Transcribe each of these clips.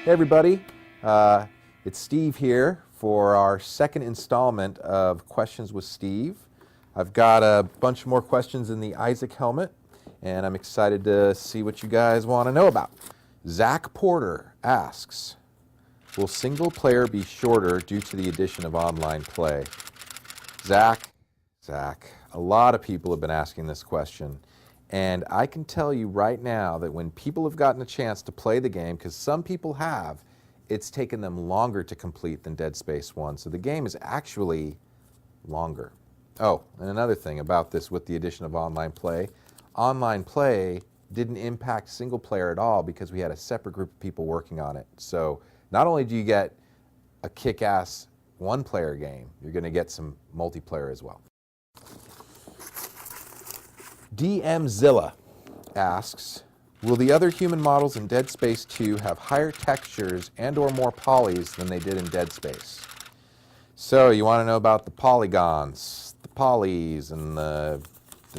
Hey everybody, it's Steve here for our second installment of Questions with Steve. I've got a bunch more questions in the Isaac helmet, and I'm excited to see what you guys want to know about. Zach Porter asks, will single player be shorter due to the addition of online play? Zach, a lot of people have been asking this question. And I can tell you right now that when people have gotten a chance to play the game, because some people have, it's taken them longer to complete than Dead Space 1. So the game is actually longer. Oh, and another thing about this with the addition of online play didn't impact single player at all because we had a separate group of people working on it. So not only do you get a kick-ass one-player game, you're going to get some multiplayer as well. DMZilla asks, will the other human models in Dead Space 2 have higher textures and or more polys than they did in Dead Space? So you want to know about the polygons, the polys, and the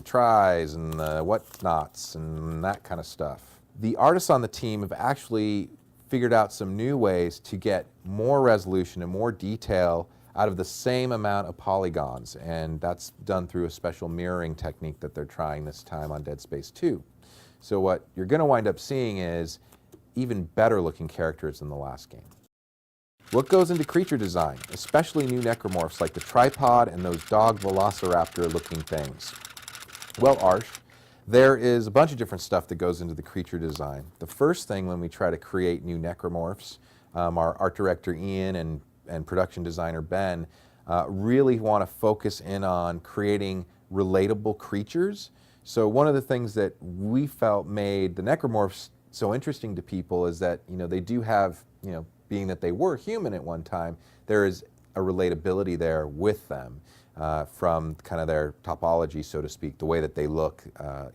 tries, and the whatnots, and that kind of stuff. The artists on the team have actually figured out some new ways to get more resolution and more detail out of the same amount of polygons, and that's done through a special mirroring technique that they're trying this time on Dead Space 2. So what you're going to wind up seeing is even better looking characters than the last game. What goes into creature design, especially new necromorphs like the tripod and those dog velociraptor looking things? Well, Arsh, there is a bunch of different stuff that goes into the creature design. The first thing when we try to create new necromorphs, our art director Ian and production designer Ben really want to focus in on creating relatable creatures. So one of the things that we felt made the necromorphs so interesting to people is that, they do have, being that they were human at one time, there is a relatability there with them from kind of their topology, so to speak, the way that they look.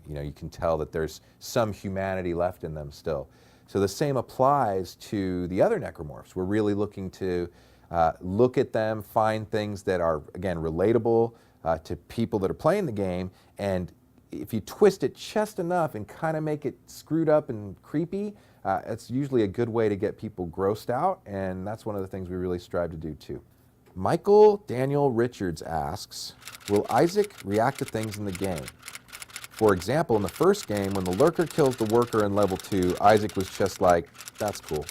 You can tell that there's some humanity left in them still. So the same applies to the other necromorphs. We're really looking to look at them, find things that are, again, relatable to people that are playing the game, and if you twist it just enough and kind of make it screwed up and creepy, it's usually a good way to get people grossed out, and that's one of the things we really strive to do too. Michael Daniel Richards asks, will Isaac react to things in the game? For example, in the first game, when the lurker kills the worker in level 2, Isaac was just like, that's cool.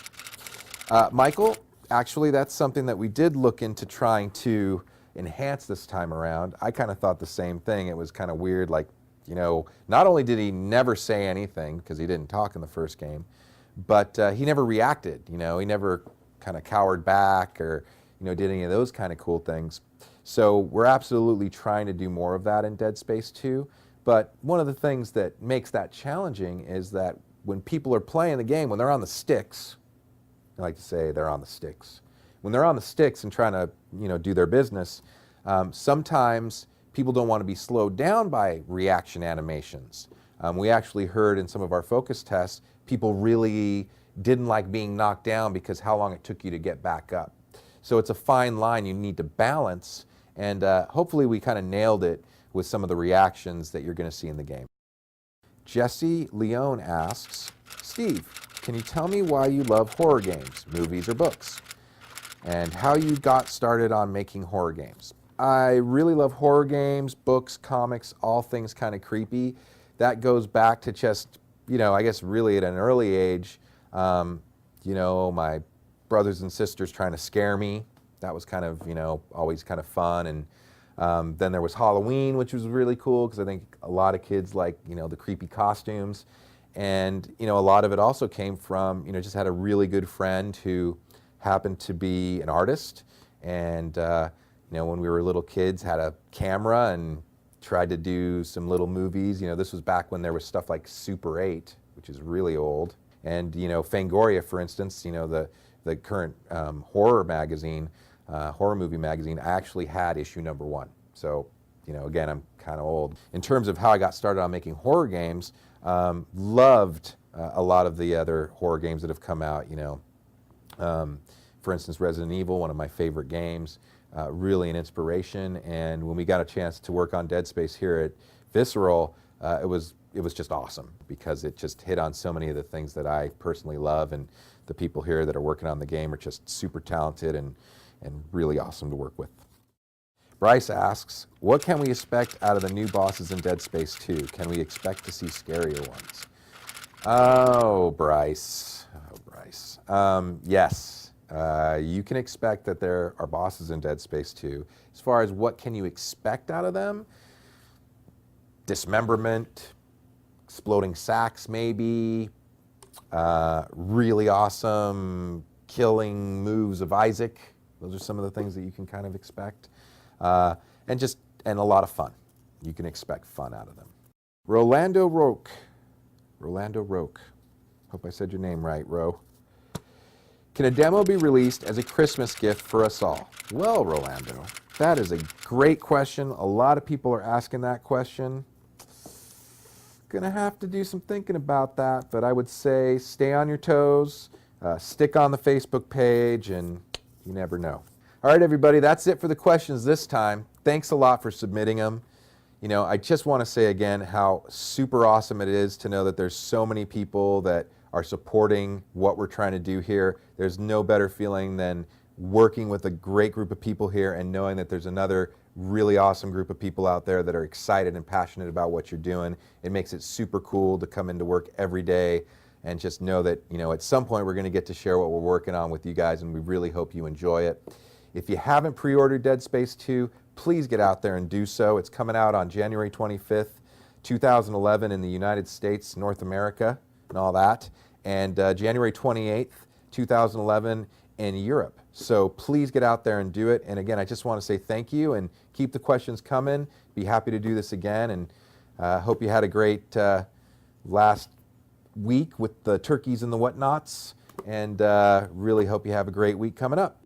Michael, actually, that's something that we did look into trying to enhance this time around. I kind of thought the same thing. It was kind of weird, like, not only did he never say anything, because he didn't talk in the first game, but he never reacted. He never kind of cowered back or, did any of those kind of cool things. So we're absolutely trying to do more of that in Dead Space 2. But one of the things that makes that challenging is that when people are playing the game, when they're on the sticks, I like to say they're on the sticks. When they're on the sticks and trying to, do their business, sometimes people don't want to be slowed down by reaction animations. We actually heard in some of our focus tests, people really didn't like being knocked down because how long it took you to get back up. So it's a fine line you need to balance, and hopefully we kind of nailed it with some of the reactions that you're going to see in the game. Jesse Leone asks, Steve, can you tell me why you love horror games, movies, or books? And how you got started on making horror games? I really love horror games, books, comics, all things kind of creepy. That goes back to just, I guess really at an early age, my brothers and sisters trying to scare me. That was kind of, always kind of fun. And then there was Halloween, which was really cool because I think a lot of kids like, the creepy costumes. And, a lot of it also came from, just had a really good friend who happened to be an artist. And, when we were little kids, had a camera and tried to do some little movies. This was back when there was stuff like Super 8, which is really old. And, Fangoria, for instance, the current horror magazine, horror movie magazine, I actually had issue number 1. So, again, I'm kind of old. In terms of how I got started on making horror games, loved a lot of the other horror games that have come out, for instance, Resident Evil, one of my favorite games, really an inspiration. And when we got a chance to work on Dead Space here at Visceral, it was it was just awesome because it just hit on so many of the things that I personally love, and the people here that are working on the game are just super talented and really awesome to work with. Bryce asks, what can we expect out of the new bosses in Dead Space 2? Can we expect to see scarier ones? Oh, Bryce. Oh, Bryce. Yes. You can expect that there are bosses in Dead Space 2. As far as what can you expect out of them, dismemberment, exploding sacks maybe, really awesome killing moves of Isaac. Those are some of the things that you can kind of expect. And a lot of fun. You can expect fun out of them. Rolando Roque. Hope I said your name right, Ro. Can a demo be released as a Christmas gift for us all? Well, Rolando, that is a great question. A lot of people are asking that question. Gonna have to do some thinking about that, but I would say stay on your toes, stick on the Facebook page, and you never know. All right, everybody, that's it for the questions this time. Thanks a lot for submitting them. You know, I just want to say again how super awesome it is to know that there's so many people that are supporting what we're trying to do here. There's no better feeling than working with a great group of people here and knowing that there's another really awesome group of people out there that are excited and passionate about what you're doing. It makes it super cool to come into work every day and just know that, you know, at some point we're going to get to share what we're working on with you guys, and we really hope you enjoy it. If you haven't pre-ordered Dead Space 2, please get out there and do so. It's coming out on January 25th, 2011 in the United States, North America, and all that, and January 28th, 2011 in Europe. So please get out there and do it. And again, I just want to say thank you and keep the questions coming. Be happy to do this again, and hope you had a great last week with the turkeys and the whatnots, and really hope you have a great week coming up.